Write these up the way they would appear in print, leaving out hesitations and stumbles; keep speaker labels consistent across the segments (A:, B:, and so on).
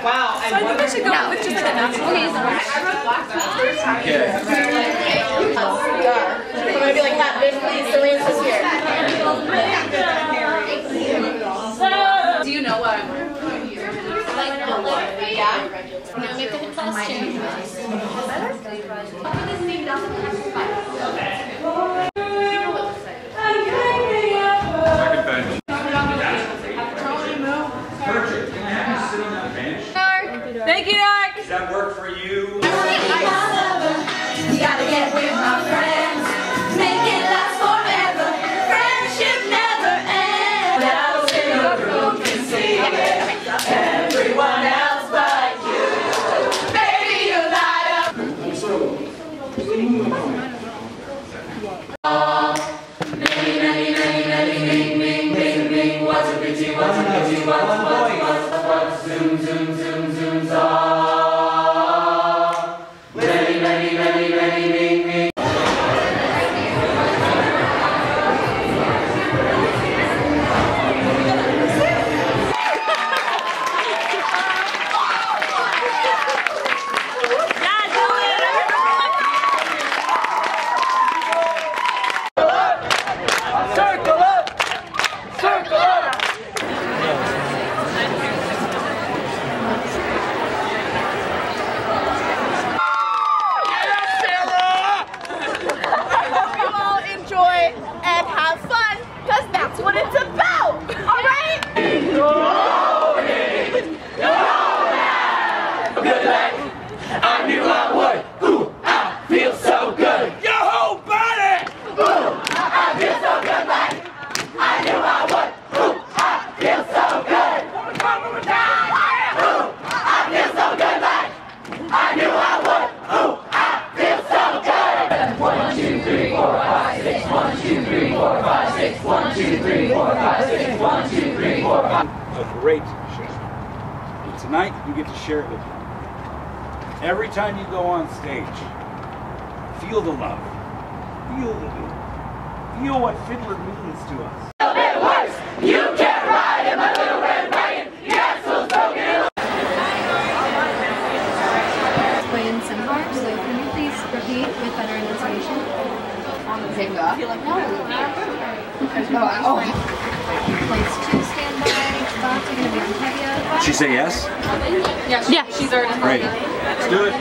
A: Wow.
B: So I think we should go with just like a natural.
A: Okay.
C: I'm gonna be like that, bitch, please, the range is here.
B: Do you know what I'm wearing?
C: Yeah? No, make the class change.
A: Second bench. Perfect. Can I have you sit on that bench?
B: Thank you, Dark.
A: Does that work for you?
C: You gotta get with my friends, make it last forever. Friendship never ends. Out in the room can see it. Everyone else but you. Baby, you light up. Many, what's a pity, what's a pity, what's zoom, zoom, zoom, zoom, many. And have fun, because that's what it's about, alright? Good night. I knew I would. Ooh, I feel so good. Your whole body. Ooh, I feel so good, like I knew I would. Ooh, I feel so good. Ooh, I feel so good, like I knew I would. Ooh, I feel so good. 1, 2, 3, 4, 5, 6. 1, 2, 3, 4, 5, 6. 1, 2, 3, 4, 5, 6. 1, 2, 3, 4, 5.
D: A great show. And tonight, you get to share it with them. Every time you go on stage, feel the love. Feel the love. Feel what Fiddler means to us.
C: It works. You can't ride in my little red wagon. The axle's broken.
E: Playing sophomore, so can you please repeat with better enunciation?
C: Same go. I feel like no.
E: Plates 2 stand by. Thoughts are going to be on Tevye.
D: She say yes?
B: Yeah, she's already.
D: Great. Let's do it.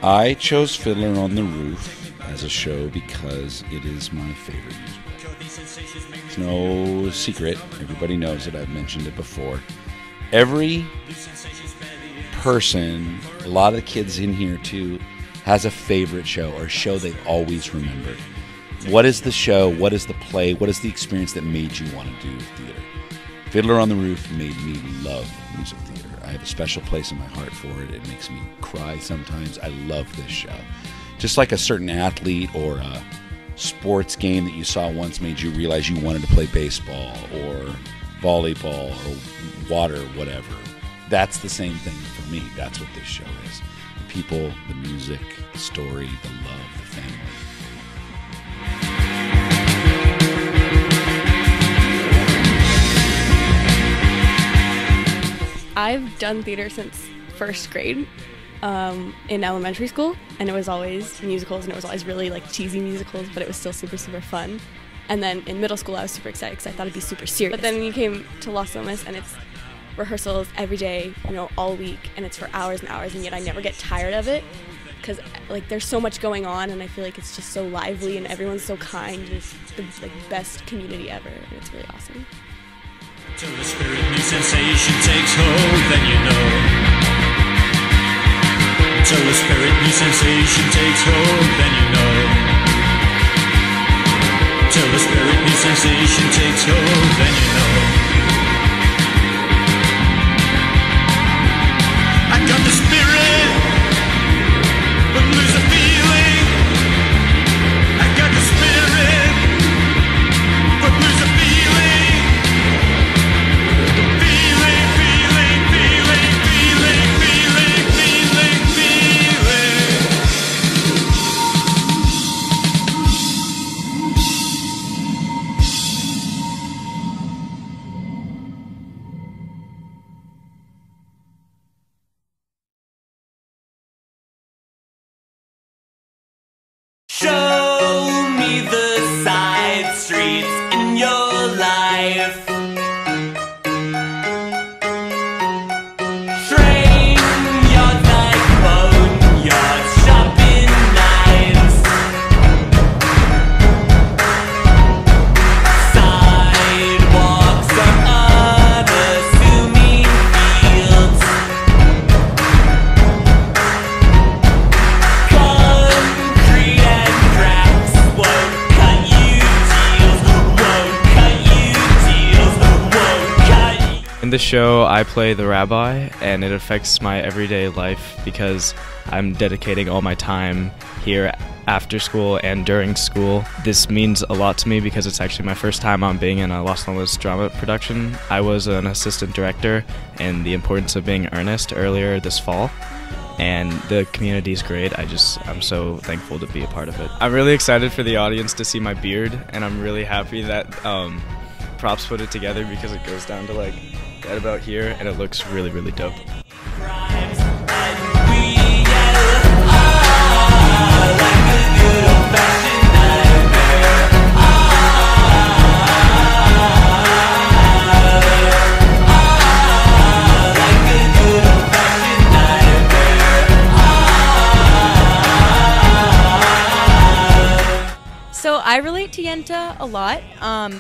D: I chose Fiddler on the Roof as a show because it is my favorite musical. It's no secret. Everybody knows it. I've mentioned it before. Every person, a lot of the kids in here too, has a favorite show or a show they've always remembered. What is the show? What is the play? What is the experience that made you want to do theater? Fiddler on the Roof made me love music theater. I have a special place in my heart for it. It makes me cry sometimes. I love this show. Just like a certain athlete or a sports game that you saw once made you realize you wanted to play baseball or volleyball or water, whatever. That's the same thing for me. That's what this show is. The people, the music, the story, the love, the family.
F: I've done theater since first grade, in elementary school, and it was always musicals, and it was always really like cheesy musicals, but it was still super, super fun. And then in middle school, I was super excited because I thought it'd be super serious. But then you came to Los Alamos, and it's rehearsals every day, you know, all week, and it's for hours and hours, and yet I never get tired of it because like there's so much going on, and I feel like it's just so lively, and everyone's so kind. It's the like best community ever, and it's really awesome.
G: Till the spirit new sensation takes hold, then you know. Till the spirit new sensation takes hold, then you know. Till the spirit new sensation takes hold, then you know. I got the spirit, but lose the feeling. I got the spirit, but lose the feeling. Feeling, feeling, feeling, feeling, feeling, feeling, feeling.
H: Show me the side streets in your life. Train yards like bone yards, shopping knives. Sidewalks are unassuming fields. Concrete and cracks won't cut you deals, won't cut you deals, won't cut you.
I: In the show, I play the rabbi, and it affects my everyday life because I'm dedicating all my time here after school and during school. This means a lot to me because it's actually my first time on being in a Los Alamos drama production. I was an assistant director in The Importance of Being Earnest earlier this fall, and the community is great. I'm so thankful to be a part of it. I'm really excited for the audience to see my beard, and I'm really happy that Props put it together because it goes down to like right about here, and it looks really, really dope.
H: Crimes and we yell, ah, like a good old-fashioned nightmare. Like a good old-fashioned nightmare.
J: So I relate to Yenta a lot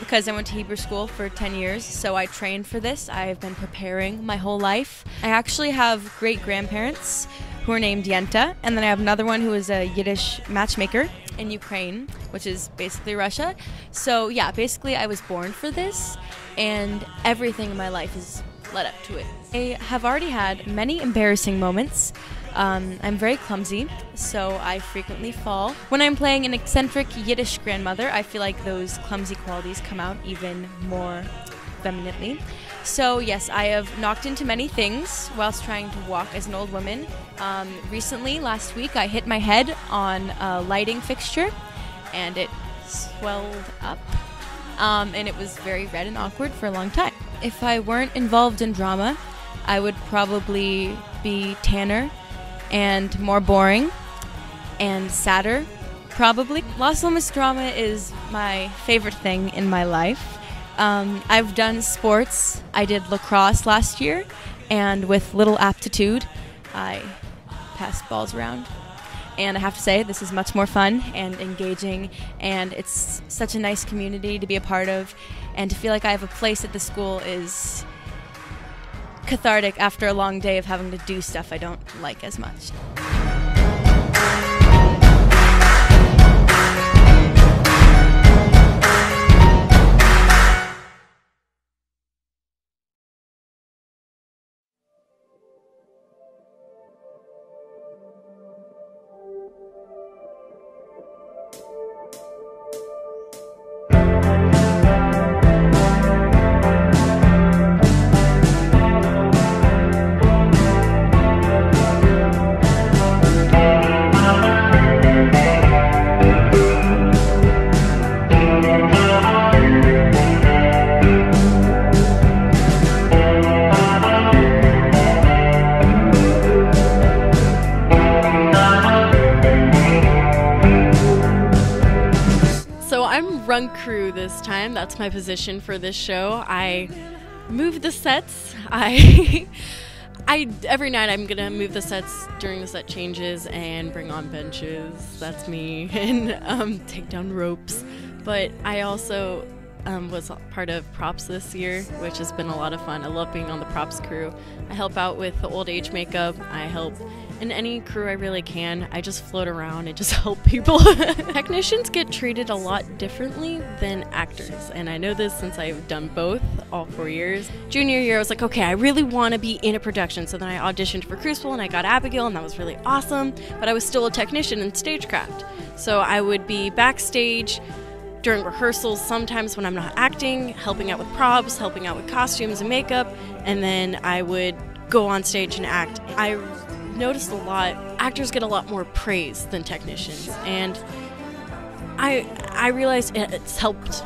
J: because I went to Hebrew school for 10 years, so I trained for this. I've been preparing my whole life. I actually have great-grandparents who are named Yenta, and then I have another one who is a Yiddish matchmaker in Ukraine, which is basically Russia. So yeah, basically I was born for this, and everything in my life is led up to it. I have already had many embarrassing moments. I'm very clumsy, so I frequently fall. When I'm playing an eccentric Yiddish grandmother, I feel like those clumsy qualities come out even more vehemently. So yes, I have knocked into many things whilst trying to walk as an old woman. Recently, last week, I hit my head on a lighting fixture, and it swelled up, and it was very red and awkward for a long time. If I weren't involved in drama, I would probably be tanner and more boring and sadder, probably. Los Alamos drama is my favorite thing in my life. I've done sports. I did lacrosse last year, and with little aptitude, I passed balls around. And I have to say, this is much more fun and engaging, and it's such a nice community to be a part of, and to feel like I have a place at the school is cathartic after a long day of having to do stuff I don't like as much.
F: run crew this time. That's my position for this show. I move the sets. Every night I'm gonna move the sets during the set changes and bring on benches. That's me, and take down ropes. But I also was part of props this year, which has been a lot of fun. I love being on the props crew. I help out with the old age makeup. I help in any crew I really can. I just float around and just help people. Technicians get treated a lot differently than actors, and I know this since I've done both all 4 years. Junior year I was like, okay, I really want to be in a production, so then I auditioned for Crucible and I got Abigail, and that was really awesome, but I was still a technician in stagecraft. So I would be backstage during rehearsals, sometimes when I'm not acting, helping out with props, helping out with costumes and makeup, and then I would go on stage and act. I noticed a lot, actors get a lot more praise than technicians, and I realized it's helped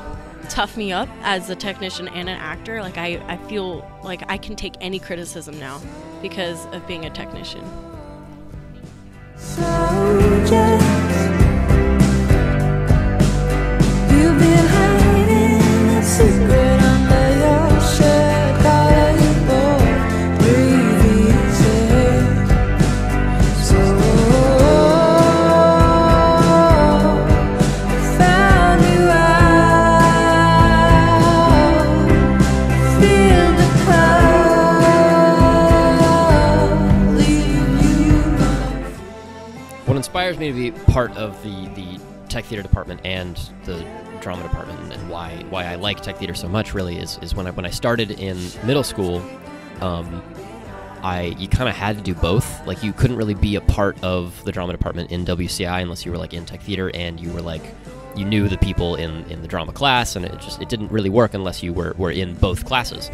F: tough me up as a technician and an actor. Like I feel like I can take any criticism now because of being a technician.
C: You've been hiding a secret under your shirt. Thought you both breathe easy. So I found you out. Feel the cloud leave you.
K: What inspires me to be part of the tech theater department and the drama department, and why I like tech theater so much really is when I started in middle school, you kind of had to do both. Like you couldn't really be a part of the drama department in WCI unless you were like in tech theater and you were like you knew the people in the drama class, and it didn't really work unless you were in both classes.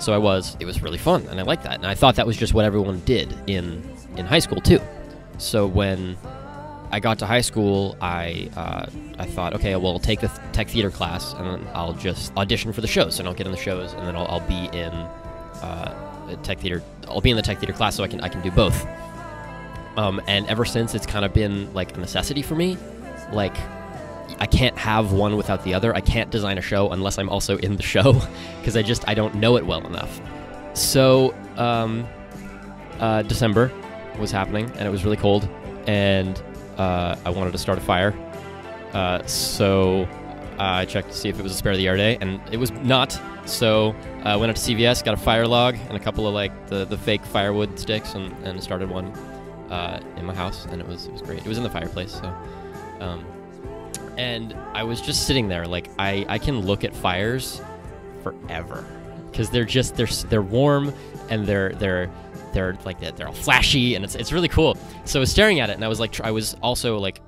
K: So it was really fun, and I liked that, and I thought that was just what everyone did in high school too. So when I got to high school, I thought, okay, well, I'll take the tech theater class, and then I'll just audition for the shows, and I'll get in the shows, and then I'll be in tech theater. I'll be in the tech theater class, so I can do both. And ever since, it's kind of been like a necessity for me. Like, I can't have one without the other. I can't design a show unless I'm also in the show, because I don't know it well enough. So December was happening, and it was really cold, and I wanted to start a fire, so I checked to see if it was a spare of the air day, and it was not. So I went up to CVS, got a fire log and a couple of like the fake firewood sticks, and started one in my house, and it was great. It was in the fireplace, so and I was just sitting there like I can look at fires forever because they're warm, and they're like that. They're all flashy, and it's really cool. So I was staring at it, and I was also like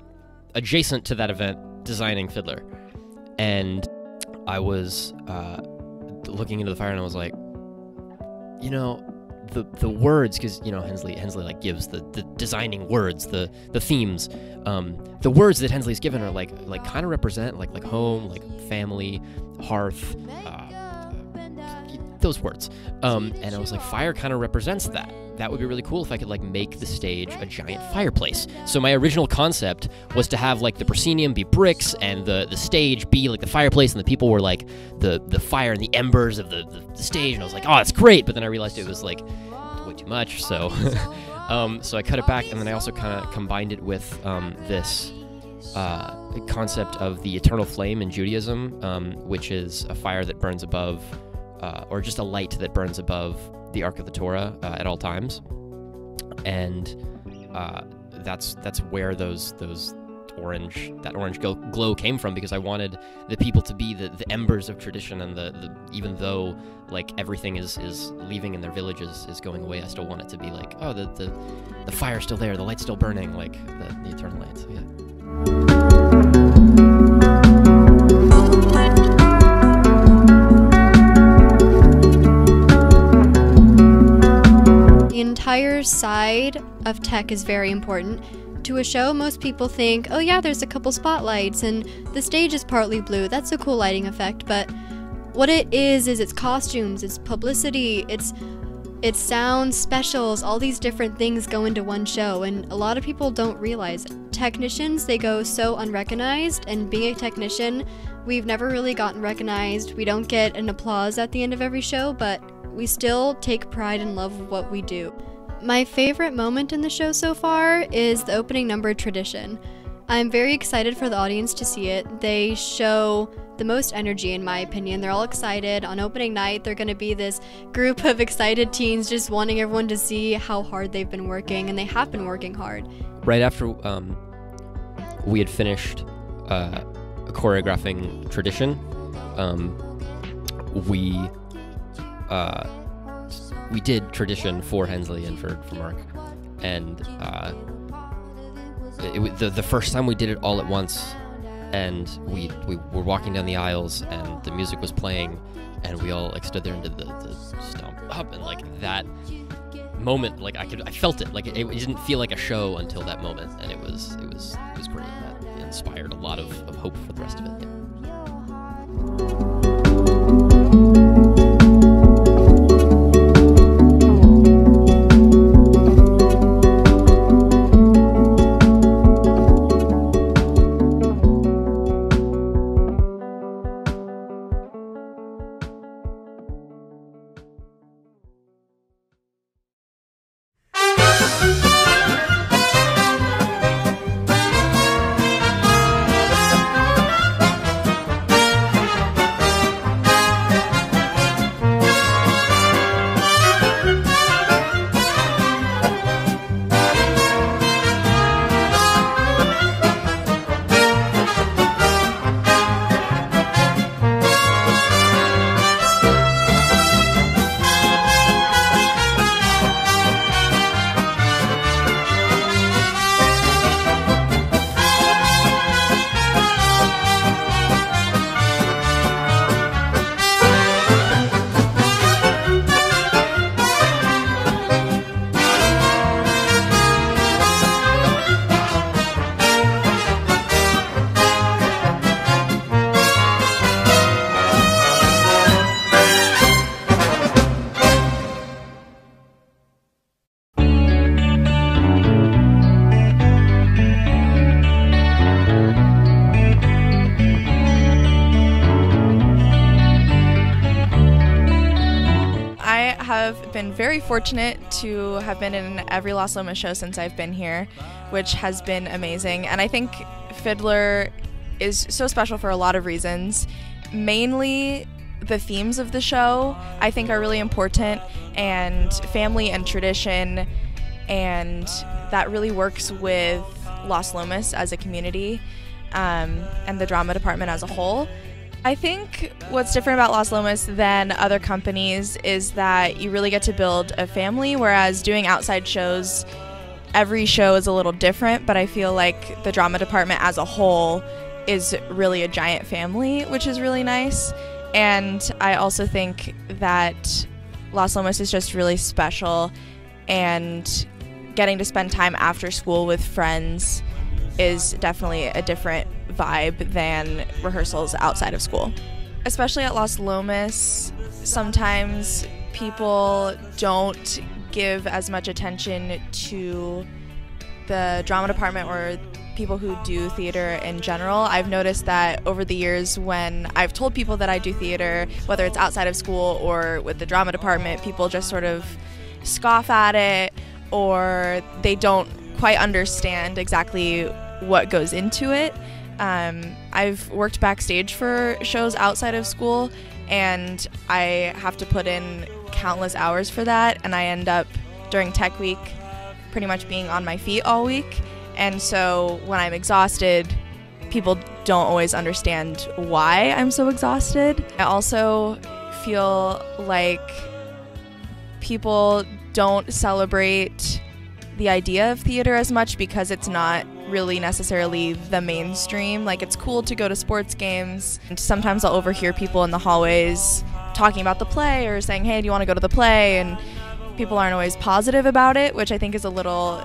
K: adjacent to that event designing Fiddler, and I was looking into the fire, and I was like, you know, the words, because you know Hensley like gives the designing words, the themes, the words that Hensley's given are like kind of represent like home, like family, hearth. Those words, and I was like, fire kind of represents that. That would be really cool if I could like make the stage a giant fireplace. So my original concept was to have like the proscenium be bricks and the stage be like the fireplace, and the people were like the fire and the embers of the stage, and I was like, oh, that's great. But then I realized it was like way too much, so so I cut it back, and then I also kind of combined it with this concept of the eternal flame in Judaism, which is a fire that burns above, or just a light that burns above the Ark of the Torah at all times, and that's where that orange glow came from, because I wanted the people to be the embers of tradition, and the even though like everything is leaving and their villages is going away, I still want it to be like, oh, the fire's still there, the light's still burning, like the eternal light. So yeah.
E: The entire side of tech is very important. To a show, most people think, oh yeah, there's a couple spotlights and the stage is partly blue. That's a cool lighting effect, but what it is it's costumes, it's publicity, it's sound, specials, all these different things go into one show, and a lot of people don't realize it. Technicians, they go so unrecognized, and being a technician We've never really gotten recognized. We don't get an applause at the end of every show, but we still take pride and love what we do. My favorite moment in the show so far is the opening number, Tradition. I'm very excited for the audience to see it. They show the most energy, in my opinion. They're all excited. On opening night, they're going to be this group of excited teens just wanting everyone to see how hard they've been working, and they have been working hard.
K: Right after we had finished choreographing Tradition, we did Tradition for Hensley and for Mark, and the first time we did it all at once, and we were walking down the aisles and the music was playing, and we all like stood there and did the stomp up, and like that moment, like I felt it, like it didn't feel like a show until that moment, and it was great. That inspired a lot of hope for the rest of it.
B: have been very fortunate to have been in every Las Lomas show since I've been here, which has been amazing. And I think Fiddler is so special for a lot of reasons. Mainly, the themes of the show I think are really important, and family and tradition, and that really works with Las Lomas as a community, and the drama department as a whole. I think what's different about Las Lomas than other companies is that you really get to build a family, whereas doing outside shows, every show is a little different, but I feel like the drama department as a whole is really a giant family, which is really nice. And I also think that Las Lomas is just really special, and getting to spend time after school with friends is definitely a different vibe than rehearsals outside of school. Especially at Las Lomas, sometimes people don't give as much attention to the drama department or people who do theater in general. I've noticed that over the years when I've told people that I do theater, whether it's outside of school or with the drama department, people just sort of scoff at it, or they don't quite understand exactly what goes into it. I've worked backstage for shows outside of school, and I have to put in countless hours for that, and I end up during tech week pretty much being on my feet all week. And so when I'm exhausted, people don't always understand why I'm so exhausted. I also feel like people don't celebrate the idea of theater as much because it's not really necessarily the mainstream. Like, it's cool to go to sports games, and sometimes I'll overhear people in the hallways talking about the play or saying, hey, do you want to go to the play? And people aren't always positive about it, which I think is a little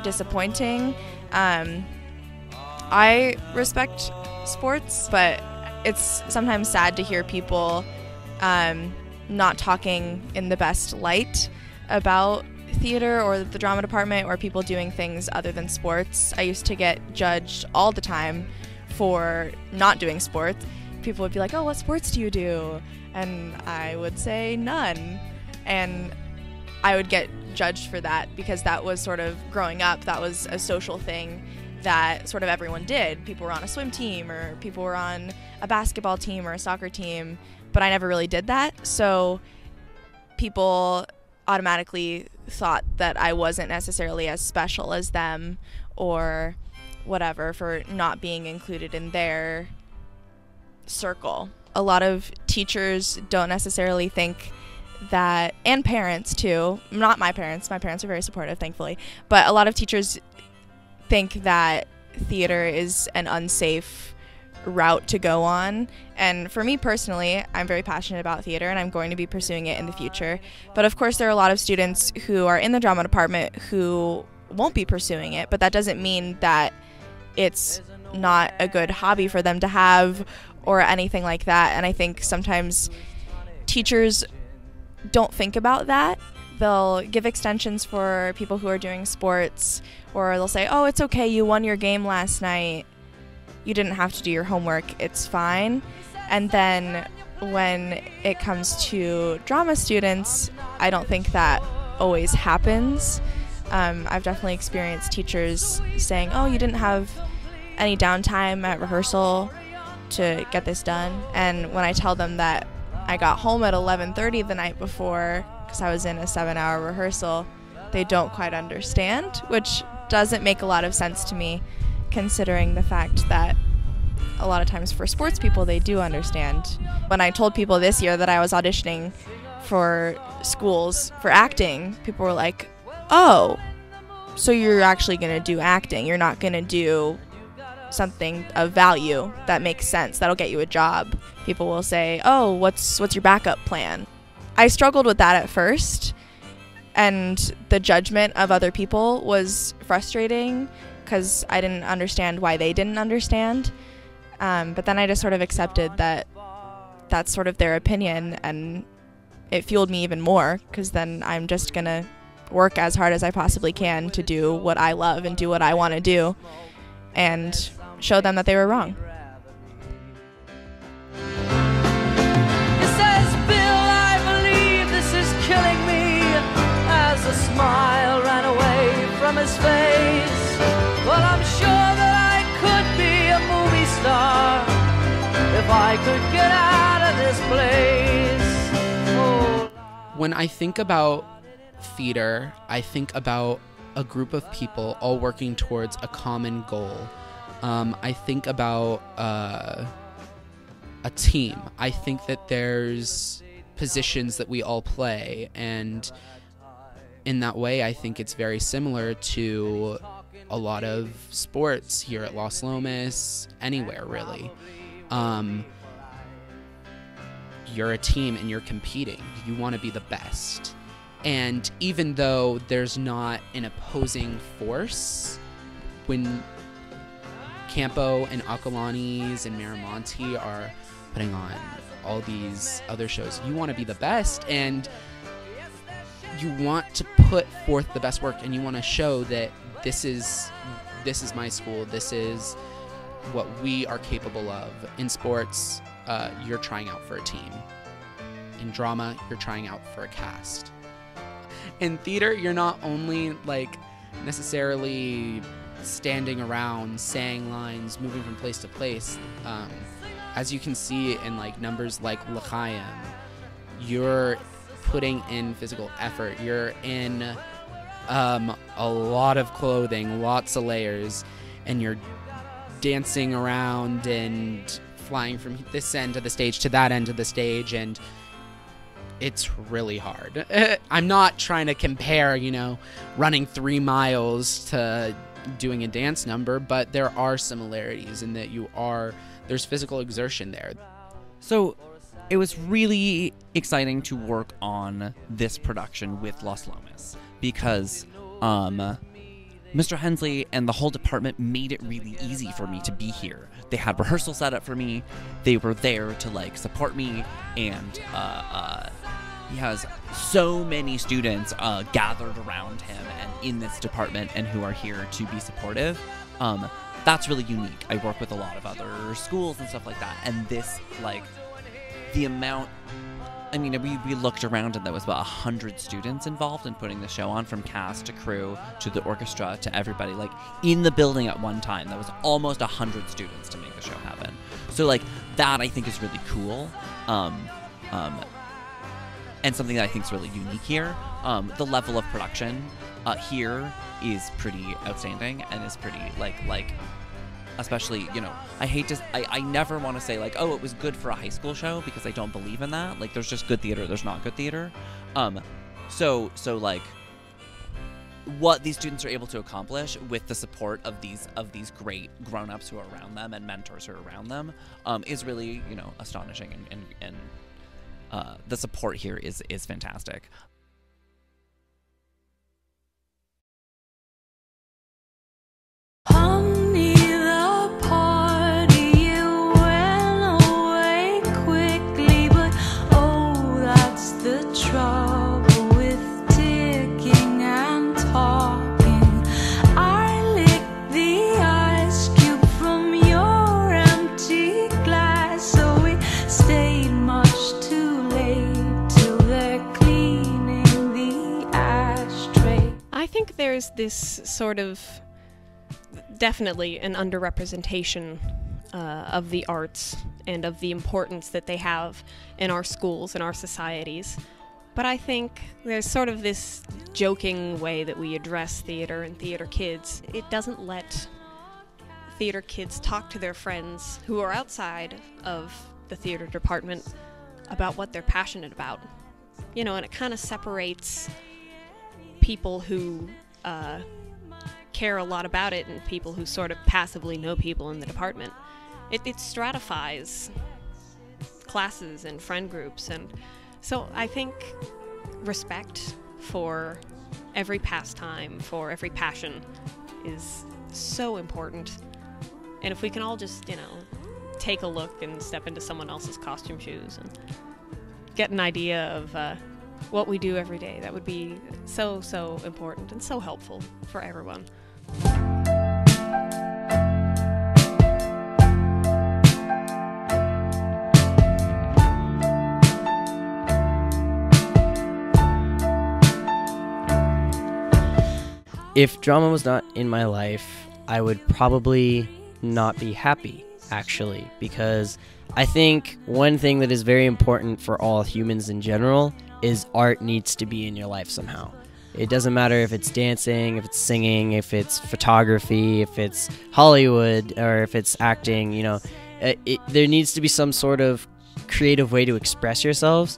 B: disappointing. I respect sports, but it's sometimes sad to hear people not talking in the best light about theater or the drama department or people doing things other than sports. I used to get judged all the time for not doing sports. people would be like, oh, what sports do you do? And I would say none. And I would get judged for that because that was sort of growing up, that was a social thing that sort of everyone did. People were on a swim team or people were on a basketball team or a soccer team, but I never really did that. So people automatically thought that I wasn't necessarily as special as them or whatever for not being included in their circle. A lot of teachers don't necessarily think that, and parents too, not my parents are very supportive, thankfully, but a lot of teachers think that theater is an unsafe route to go on. And for me personally, I'm very passionate about theater and I'm going to be pursuing it in the future. But of course there are a lot of students who are in the drama department who won't be pursuing it, but that doesn't mean that it's not a good hobby for them to have or anything like that. And I think sometimes teachers don't think about that. They'll give extensions for people who are doing sports, or they'll say, oh, it's okay, you won your game last night, you didn't have to do your homework, it's fine. And then when it comes to drama students, I don't think that always happens. I've definitely experienced teachers saying, oh, you didn't have any downtime at rehearsal to get this done. And when I tell them that I got home at 11:30 the night before because I was in a 7-hour rehearsal, they don't quite understand, which doesn't make a lot of sense to me considering the fact that a lot of times for sports people they do understand. When I told people this year that I was auditioning for schools for acting, people were like, oh, so you're actually going to do acting, you're not going to do something of value that makes sense, that'll get you a job. People will say, oh, what's your backup plan? I struggled with that at first, and the judgment of other people was frustrating because I didn't understand why they didn't understand. But then I just sort of accepted that that's sort of their opinion, and it fueled me even more because then I'm just gonna work as hard as I possibly can to do what I love and do what I want to do and show them that they were wrong.
C: It says, Bill, I believe this is killing me, as a smile ran away from his face. Well, I'm sure that I could be a movie star if I could get out of this place. Oh.
L: When I think about theater, I think about a group of people all working towards a common goal. I think about a team. I think that there's positions that we all play, and in that way I think it's very similar to a lot of sports here at Los Lomas, anywhere really. You're a team and you're competing. You want to be the best. And even though there's not an opposing force, when Campo and Acalanes and Miramonte are putting on all these other shows, you want to be the best, and you want to put forth the best work, and you want to show that this is my school, this is what we are capable of. In sports, you're trying out for a team. In drama, you're trying out for a cast. In theater, you're not only like necessarily standing around, saying lines, moving from place to place. As you can see in like numbers like L'Chaim, you're putting in physical effort. You're in a lot of clothing, lots of layers, and you're dancing around and flying from this end of the stage to that end of the stage, and it's really hard. I'm not trying to compare, running 3 miles to doing a dance number, but there are similarities in that there's physical exertion there.
M: So it was really exciting to work on this production with Los Lomas because Mr. Hensley and the whole department made it really easy for me to be here. They had rehearsal set up for me. They were there to support me, and he has so many students gathered around him and in this department and who are here to be supportive. that's really unique. I work with a lot of other schools and stuff like that, and this, like, the amount, I mean, we looked around and there was about 100 students involved in putting the show on, from cast to crew to the orchestra to everybody, like, in the building at one time. There was almost 100 students to make the show happen. So, like, that I think is really cool. And something that I think is really unique here. The level of production here is pretty outstanding and is pretty, like, especially, you know, I never want to say, like, oh, it was good for a high school show, because I don't believe in that. Like, there's just good theater, there's not good theater. So like, what these students are able to accomplish with the support of these great grown-ups who are around them and mentors who are around them is really, you know, astonishing, and the support here is fantastic.
N: There's this sort of definitely an underrepresentation of the arts and of the importance that they have in our schools and our societies. But I think there's sort of this joking way that we address theater and theater kids. It doesn't let theater kids talk to their friends who are outside of the theater department about what they're passionate about. You know, and it kind of separates people who care a lot about it and people who sort of passively know people in the department. It stratifies classes and friend groups, and so I think respect for every pastime, for every passion, is so important. And if we can all just, you know, take a look and step into someone else's costume shoes and get an idea of what we do every day, that would be so important and so helpful for everyone.
O: If drama was not in my life, I would probably not be happy, actually, because I think one thing that is very important for all humans in general is art needs to be in your life somehow. It doesn't matter if it's dancing, if it's singing, if it's photography, if it's Hollywood, or if it's acting, you know. There needs to be some sort of creative way to express yourselves,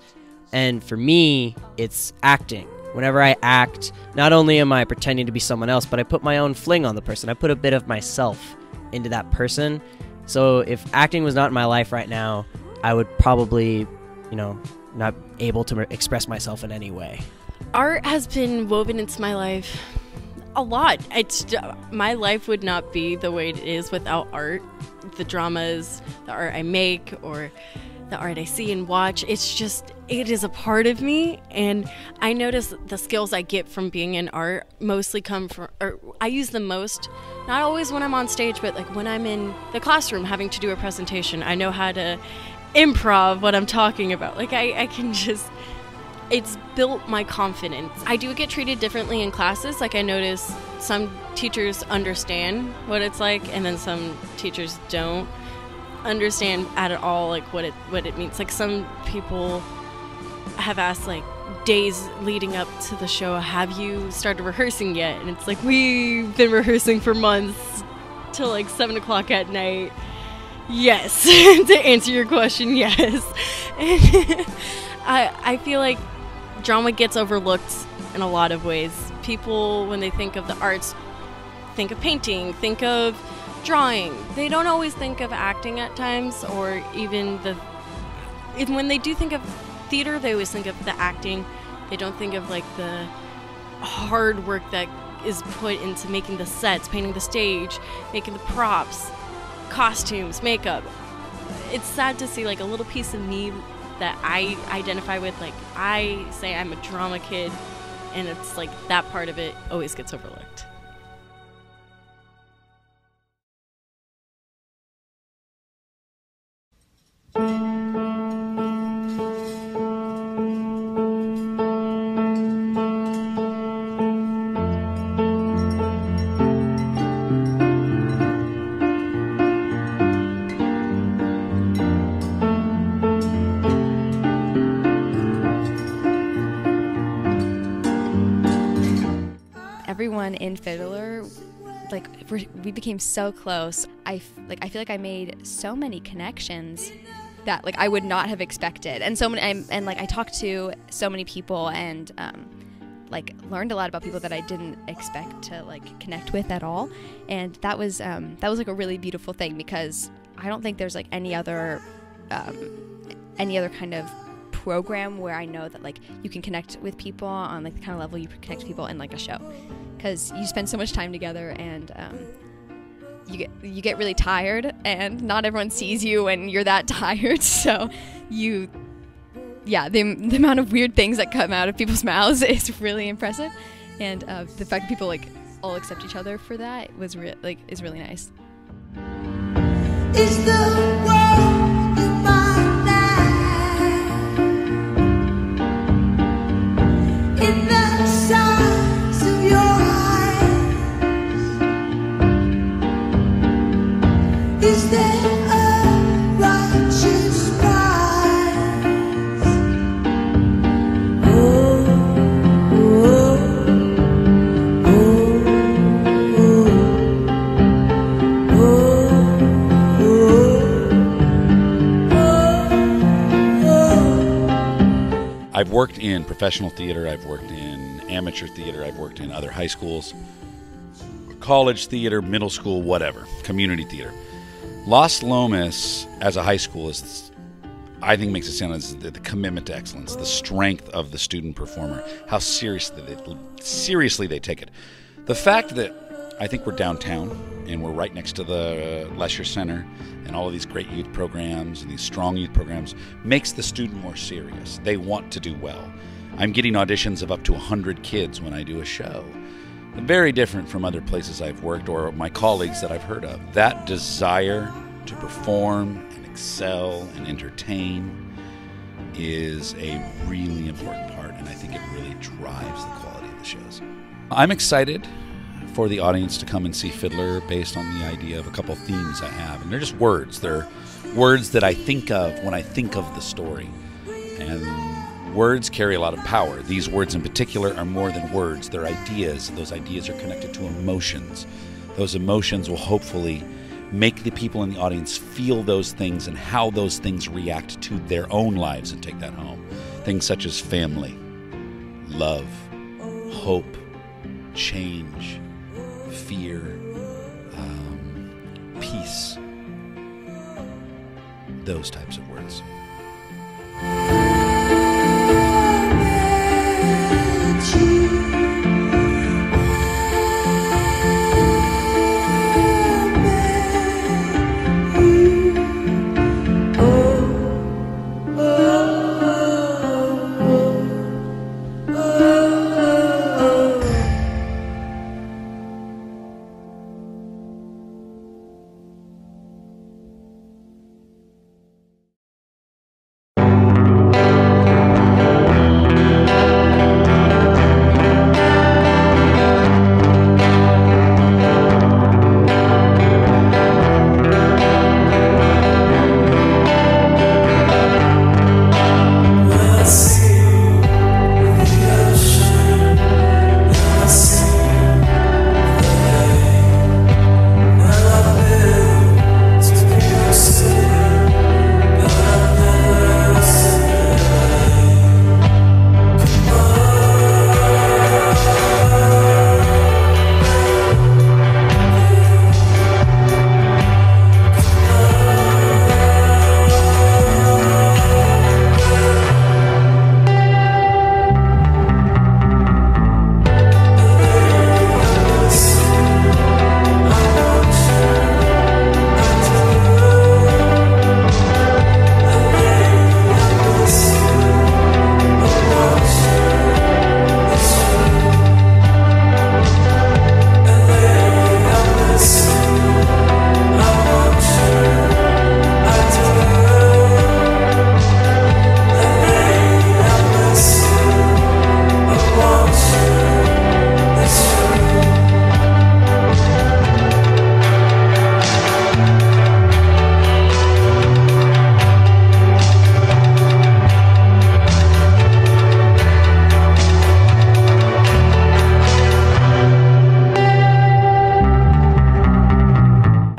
O: and for me, it's acting. Whenever I act, not only am I pretending to be someone else, but I put my own fling on the person. I put a bit of myself into that person. So if acting was not in my life right now, I would probably, you know, not able to express myself in any way.
P: Art has been woven into my life a lot. My life would not be the way it is without art. The dramas, the art I make, or the art I see and watch, it is a part of me, and I notice the skills I get from being in art mostly come from, or I use them most, not always when I'm on stage, but like when I'm in the classroom having to do a presentation. I know how to improv what I'm talking about. Like I can just, it's built my confidence. I do get treated differently in classes. Like I notice some teachers understand what it's like, and then some teachers don't understand at all like what it means. Like some people have asked like days leading up to the show, have you started rehearsing yet? And it's like, we've been rehearsing for months till like 7 o'clock at night. Yes. To answer your question, yes. And I feel like drama gets overlooked in a lot of ways. People, when they think of the arts, think of painting, think of drawing. They don't always think of acting at times, or even when they do think of theater, they always think of the acting. They don't think of like the hard work that is put into making the sets, painting the stage, making the props, costumes, makeup. It's sad to see like a little piece of me that I identify with. Like I say I'm a drama kid, and it's like that part of it always gets overlooked.
Q: everyone in Fiddler, like we became so close. I feel like I made so many connections that like I would not have expected, and I talked to so many people and like learned a lot about people that I didn't expect to like connect with at all, and that was like a really beautiful thing, because I don't think there's like any other kind of program where I know that like you can connect with people on like the kind of level you connect with people in like a show, because you spend so much time together, and you get really tired, and not everyone sees you when you're that tired, so the amount of weird things that come out of people's mouths is really impressive, and the fact that people like all accept each other for that is really nice.
C: Is the world in my life? In the size of your eyes, is there a righteous prize?
D: I've worked in professional theater, I've worked in amateur theater, I've worked in other high schools, college theater, middle school, whatever, community theater. Los Lomas as a high school is, I think, makes it sound as the commitment to excellence, the strength of the student performer, how seriously they take it. The fact that I think we're downtown and we're right next to the Leisure Center and all of these great youth programs and these strong youth programs makes the student more serious. They want to do well. I'm getting auditions of up to 100 kids when I do a show. Very different from other places I've worked or my colleagues that I've heard of. That desire to perform and excel and entertain is a really important part, and I think it really drives the quality of the shows. I'm excited for the audience to come and see Fiddler based on the idea of a couple themes I have. And they're just words. They're words that I think of when I think of the story. And words carry a lot of power. These words in particular are more than words. They're ideas. Those ideas are connected to emotions. Those emotions will hopefully make the people in the audience feel those things and how those things react to their own lives and take that home. Things such as family, love, hope, change, fear, peace, those types of words.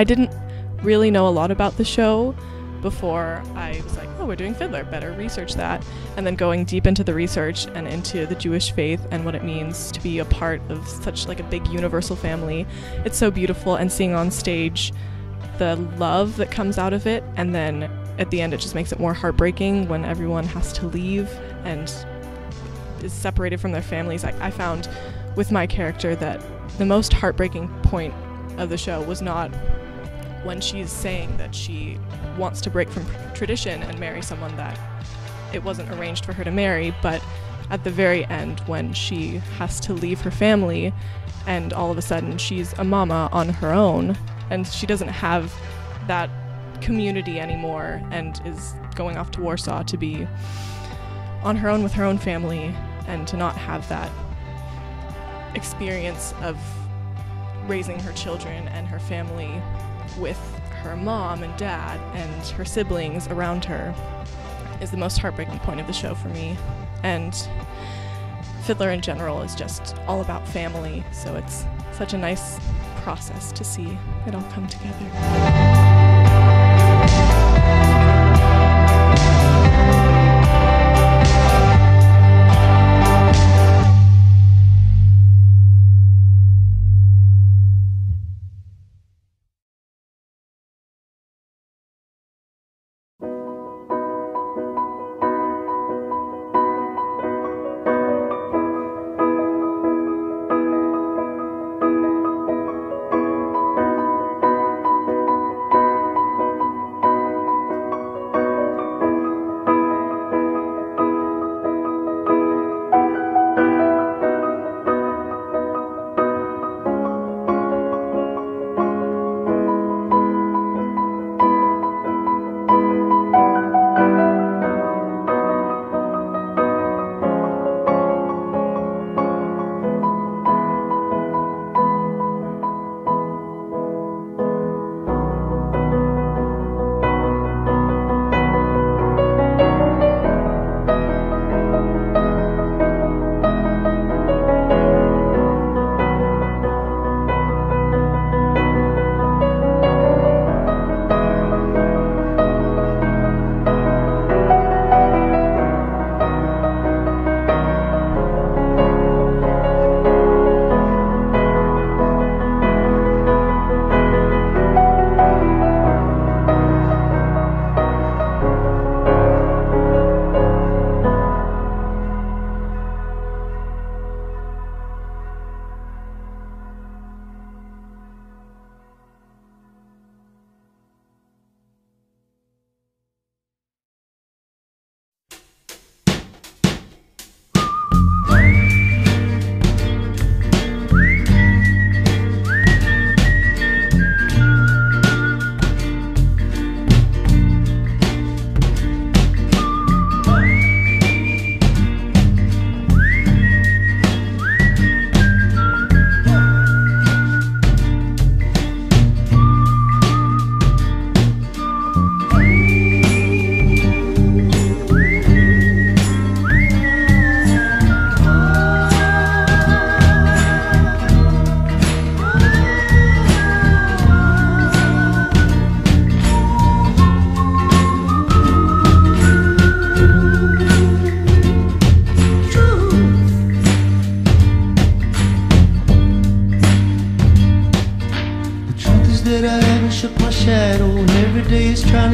R: I didn't really know a lot about the show before I was like, oh, we're doing Fiddler, better research that. And then going deep into the research and into the Jewish faith and what it means to be a part of such like a big universal family. It's so beautiful, and seeing on stage the love that comes out of it, and then at the end it just makes it more heartbreaking when everyone has to leave and is separated from their families. I found with my character that the most heartbreaking point of the show was not when she's saying that she wants to break from tradition and marry someone that it wasn't arranged for her to marry, but at the very end when she has to leave her family and all of a sudden she's a mama on her own and she doesn't have that community anymore and is going off to Warsaw to be on her own with her own family, and to not have that experience of raising her children and her family with her mom and dad and her siblings around her is the most heartbreaking point of the show for me. And Fiddler in general is just all about family, so it's such a nice process to see it all come together.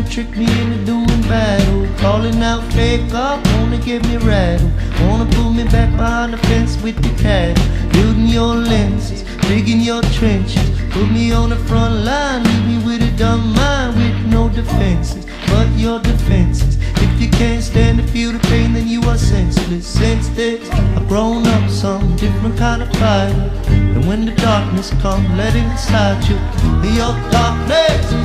S: Trick me into doing battle, calling out fake up, wanna get me rattled, wanna pull me back behind the fence with the cattle, building your lenses, digging your trenches, put me on the front line, leave me with a dumb mind with no defenses, but your defenses. If you can't stand to feel the pain, then you are senseless. Since this, I've grown up some different kind of fighter, and when the darkness comes, let it inside you. Your darkness